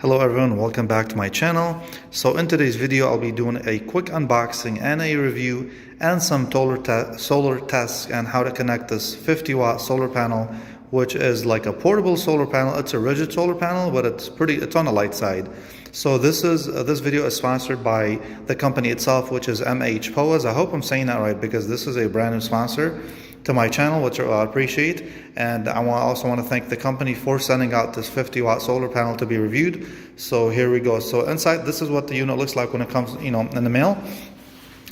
Hello everyone, welcome back to my channel. So in today's video I'll be doing a quick unboxing and a review and some solar tests and how to connect this 50-watt solar panel, which is like a portable solar panel. It's a rigid solar panel, but it's on the light side. So this video is sponsored by the company itself, which is MHPOWOS. I hope I'm saying that right because this is a brand new sponsor to my channel, which I appreciate. And I also want to thank the company for sending out this 50-watt solar panel to be reviewed. So here we go. So inside, this is what the unit looks like when it comes, in the mail.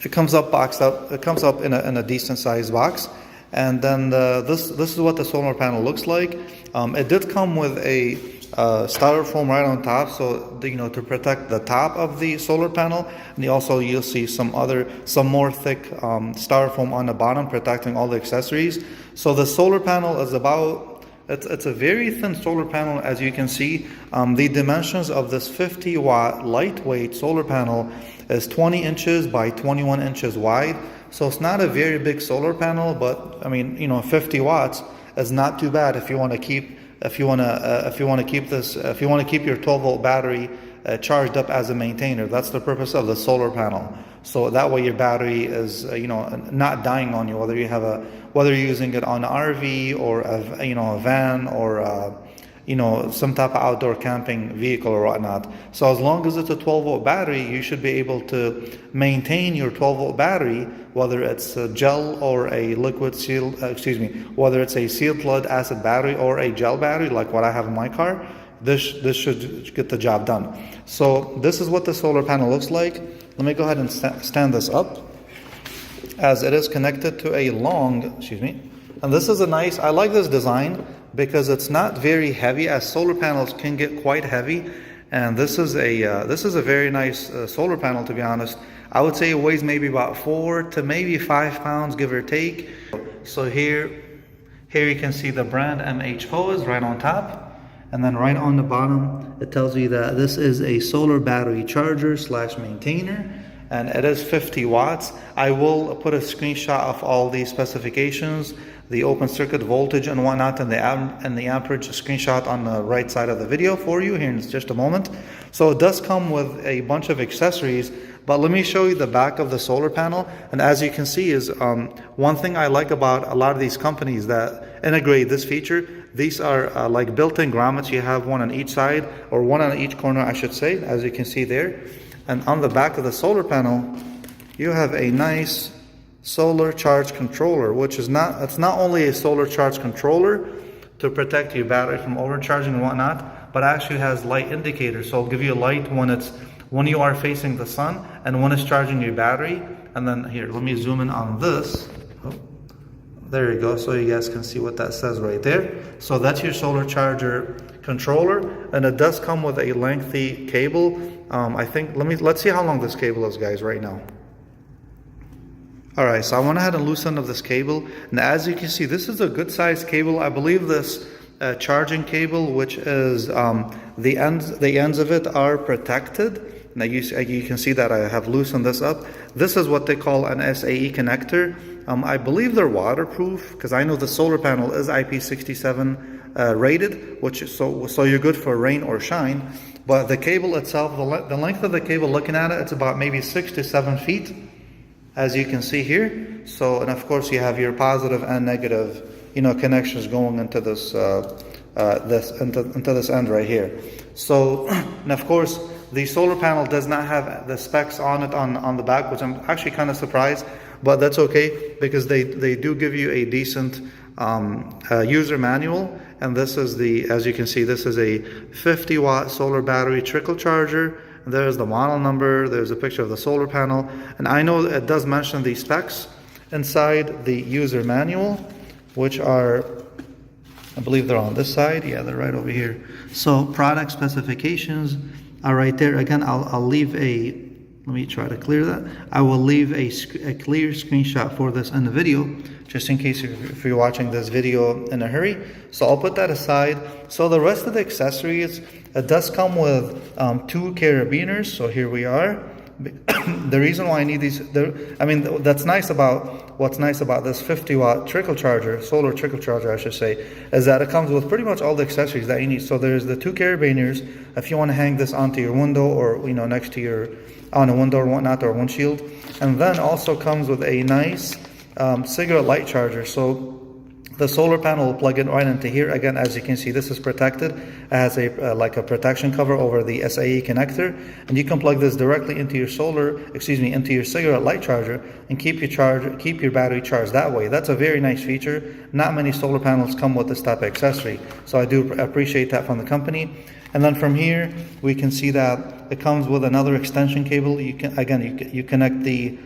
It comes up boxed up. It comes up in a decent sized box. And then this is what the solar panel looks like. It did come with a styrofoam right on top, so to protect the top of the solar panel. And you'll see some more thick styrofoam on the bottom protecting all the accessories. So the solar panel is it's a very thin solar panel, as you can see. The dimensions of this 50-watt lightweight solar panel is 20 inches by 21 inches wide. So it's not a very big solar panel, but I mean, 50 watts is not too bad if you want to keep your 12-volt battery charged up as a maintainer. That's the purpose of the solar panel. So that way your battery is not dying on you, whether you're using it on an RV or a van or some type of outdoor camping vehicle or whatnot. So as long as it's a 12-volt battery, you should be able to maintain your 12-volt battery, whether it's a gel or a liquid sealed, whether it's a sealed lead acid battery or a gel battery like what I have in my car. This should get the job done. So this is what the solar panel looks like. Let me go ahead and stand this up, as it is connected to a long, and this is I like this design because it's not very heavy, as solar panels can get quite heavy. And this is a very nice solar panel, to be honest. I would say it weighs maybe about 4 to maybe 5 pounds, give or take. So here you can see the brand MHPOWOS right on top. And then right on the bottom, it tells you that this is a solar battery charger / maintainer, and it is 50 watts. I will put a screenshot of all these specifications, the open circuit voltage and whatnot, and the amperage screenshot on the right side of the video for you here in just a moment. So it does come with a bunch of accessories, but let me show you the back of the solar panel. And as you can see is one thing I like about a lot of these companies that integrate this feature, these are like built-in grommets. You have one on each side, or one on each corner I should say, as you can see there. And on the back of the solar panel you have a nice solar charge controller, which is it's not only a solar charge controller to protect your battery from overcharging and whatnot, but actually has light indicators. So it'll give you a light when you are facing the sun and when it's charging your battery. And then here, let me zoom in on this. There you go, so you guys can see what that says right there. So that's your solar charger controller, and it does come with a lengthy cable. Let's see how long this cable is, guys, right now. Alright, so I went ahead and loosened up this cable, and as you can see, this is a good sized cable. I believe this charging cable, which is the ends of it are protected. Now you can see that I have loosened this up. This is what they call an SAE connector. I believe they're waterproof, because I know the solar panel is IP67 rated, so you're good for rain or shine. But the cable itself, the length of the cable, looking at it, it's about maybe 6 to 7 feet, as you can see here. So, and of course you have your positive and negative, connections going into this into this end right here. So, and of course, the solar panel does not have the specs on it on the back, which I'm actually kind of surprised, but that's okay because they do give you a decent user manual. And this is as you can see, this is a 50-watt solar battery trickle charger. There's the model number, there's a picture of the solar panel, and I know it does mention the specs inside the user manual, which are, I believe they're on this side. Yeah, they're right over here. So product specifications are right there. Again, I'll leave let me try to clear that. I will leave a clear screenshot for this in the video, just in case if you're watching this video in a hurry. So I'll put that aside. So the rest of the accessories, it does come with 2 carabiners. So here we are. The reason why I need these, I mean, what's nice about this 50-watt trickle charger, solar trickle charger, I should say, is that it comes with pretty much all the accessories that you need. So there's the 2 carabiners, if you want to hang this onto your window or, you know, next to your, on a window or whatnot, or windshield. And then also comes with a nice cigarette light charger. So the solar panel will plug in right into here. Again, as you can see, this is protected. It has a like a protection cover over the SAE connector, and you can plug this directly into your into your cigarette light charger, and keep your battery charged that way. That's a very nice feature. Not many solar panels come with this type of accessory, so I do appreciate that from the company. And then from here, we can see that it comes with another extension cable. You connect the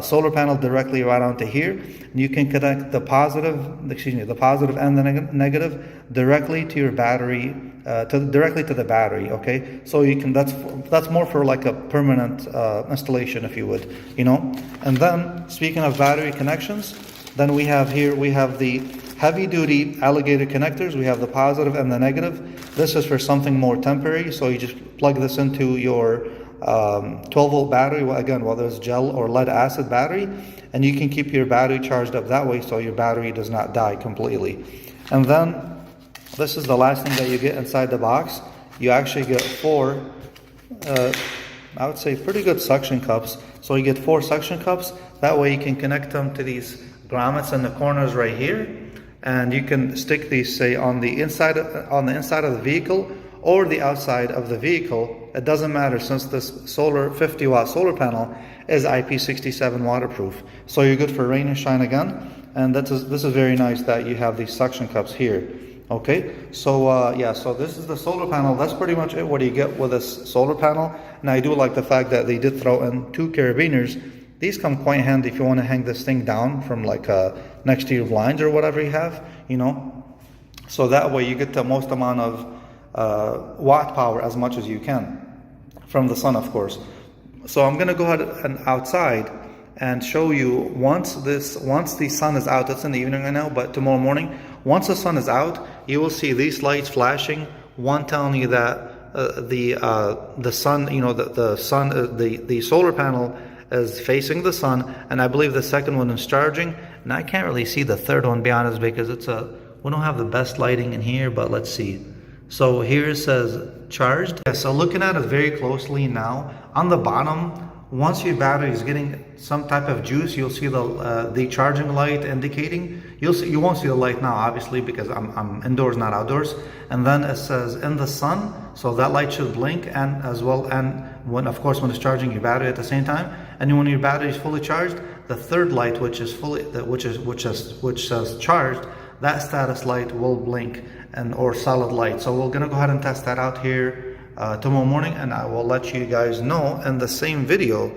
solar panel directly right onto here, and you can connect the positive and the negative directly to your battery, directly to the battery. Okay, so you can, that's more for like a permanent installation, if you would, you know. And then speaking of battery connections, then we have the heavy duty alligator connectors. We have the positive and the negative. This is for something more temporary, so you just plug this into your 12-volt battery, again, whether it's gel or lead acid battery, and you can keep your battery charged up that way so your battery does not die completely. And then this is the last thing that you get inside the box. You actually get 4 I would say pretty good suction cups. So you get 4 suction cups. That way you can connect them to these grommets in the corners right here, and you can stick these, say, on the inside of the vehicle or the outside of the vehicle. It doesn't matter, since this 50-watt solar panel is IP67 waterproof. So you're good for rain and shine again. And this is very nice that you have these suction cups here. Okay, so yeah, so this is the solar panel. That's pretty much it, what do you get with this solar panel. And I do like the fact that they did throw in 2 carabiners. These come quite handy if you want to hang this thing down from like next to your blinds or whatever you have, you know. So that way you get the most amount of watt power as much as you can from the sun, of course. So I'm gonna go ahead and outside and show you once the sun is out. It's in the evening right now, but tomorrow morning, once the sun is out, you will see these lights flashing. One telling you that the sun, you know, the solar panel is facing the sun, and I believe the second one is charging. And I can't really see the third one, to be honest, because we don't have the best lighting in here, but let's see. So here it says charged. Yeah, so looking at it very closely now, on the bottom, once your battery is getting some type of juice, you'll see the charging light indicating. You won't see the light now, obviously, because I'm indoors, not outdoors. And then it says in the sun, so that light should blink, and as well, and when it's charging your battery at the same time. And when your battery is fully charged, the third light, which says charged, that status light will blink, or solid light. So we're gonna go ahead and test that out here tomorrow morning, and I will let you guys know in the same video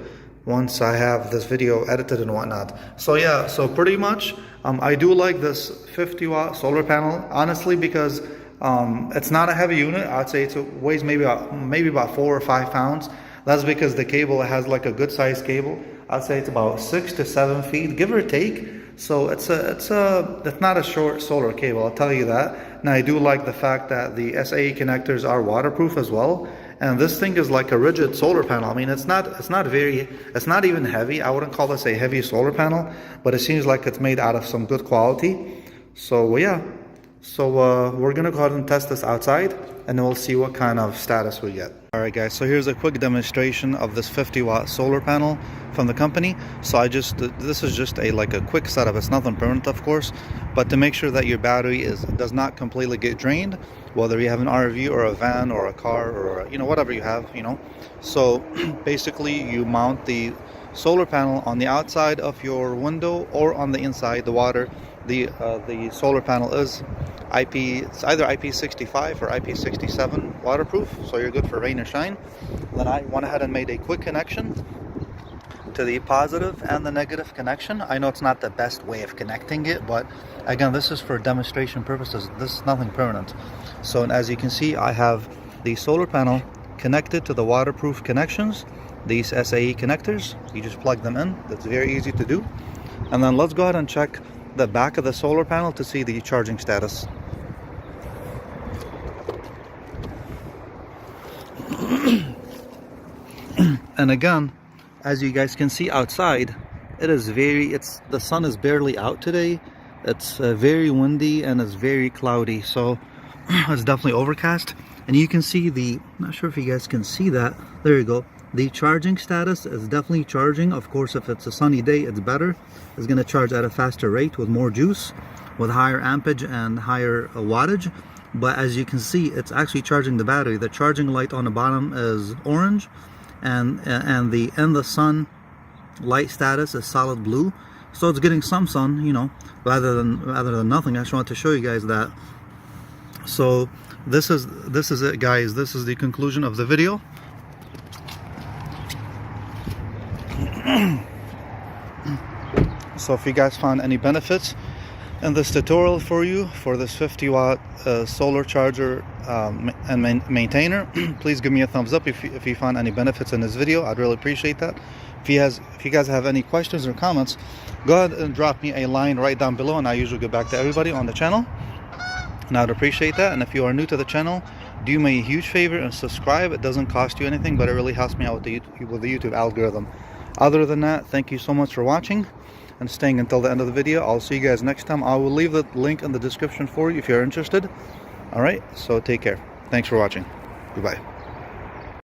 once I have this video edited and whatnot. So yeah, so pretty much I do like this 50-watt solar panel, honestly, because it's not a heavy unit. I'd say it weighs maybe about 4 or 5 pounds. That's because the cable, it has like a good sized cable. I'd say it's about 6 to 7 feet, give or take. So it's not a short solar cable, I'll tell you that. Now I do like the fact that the SAE connectors are waterproof as well. And this thing is like a rigid solar panel. I mean, it's not even heavy. I wouldn't call this a heavy solar panel, but it seems like it's made out of some good quality. So yeah, so we're gonna go ahead and test this outside, and we'll see what kind of status we get. Alright guys, so here's a quick demonstration of this 50-watt solar panel from the company. So this is just like a quick setup. It's nothing permanent, of course, but to make sure that your battery does not completely get drained, whether you have an RV or a van or a car or, you know, whatever you have, you know. So basically you mount the solar panel on the outside of your window or on the inside. The solar panel is it's either IP65 or IP67 waterproof, so you're good for rain or shine. Then I went ahead and made a quick connection to the positive and the negative connection. I know it's not the best way of connecting it, but again, this is for demonstration purposes. This is nothing permanent. So, and as you can see, I have the solar panel connected to the waterproof connections, these SAE connectors. You just plug them in. That's very easy to do. And then let's go ahead and check the back of the solar panel to see the charging status. And again, as you guys can see outside, the sun is barely out today. It's very windy and it's very cloudy, so it's definitely overcast. And you can see not sure if you guys can see that, there you go, the charging status is definitely charging. Of course, if it's a sunny day, it's better. It's going to charge at a faster rate with more juice, with higher ampage and higher wattage. But as you can see, it's actually charging the battery. The charging light on the bottom is orange, and the in the sun light status is solid blue. So it's getting some sun, you know, rather than nothing. I just wanted to show you guys that. So this is it, guys. This is the conclusion of the video. So if you guys found any benefits in this tutorial for you, for this 50-watt solar charger and maintainer, please give me a thumbs up if you found any benefits in this video. I'd really appreciate that. If you guys have any questions or comments, go ahead and drop me a line right down below, and I usually get back to everybody on the channel, and I'd appreciate that. And if you are new to the channel, do me a huge favor and subscribe. It doesn't cost you anything, but it really helps me out with the YouTube algorithm. Other than that, thank you so much for watching and staying until the end of the video. I'll see you guys next time. I will leave the link in the description for you if you're interested. All right, so take care. Thanks for watching. Goodbye.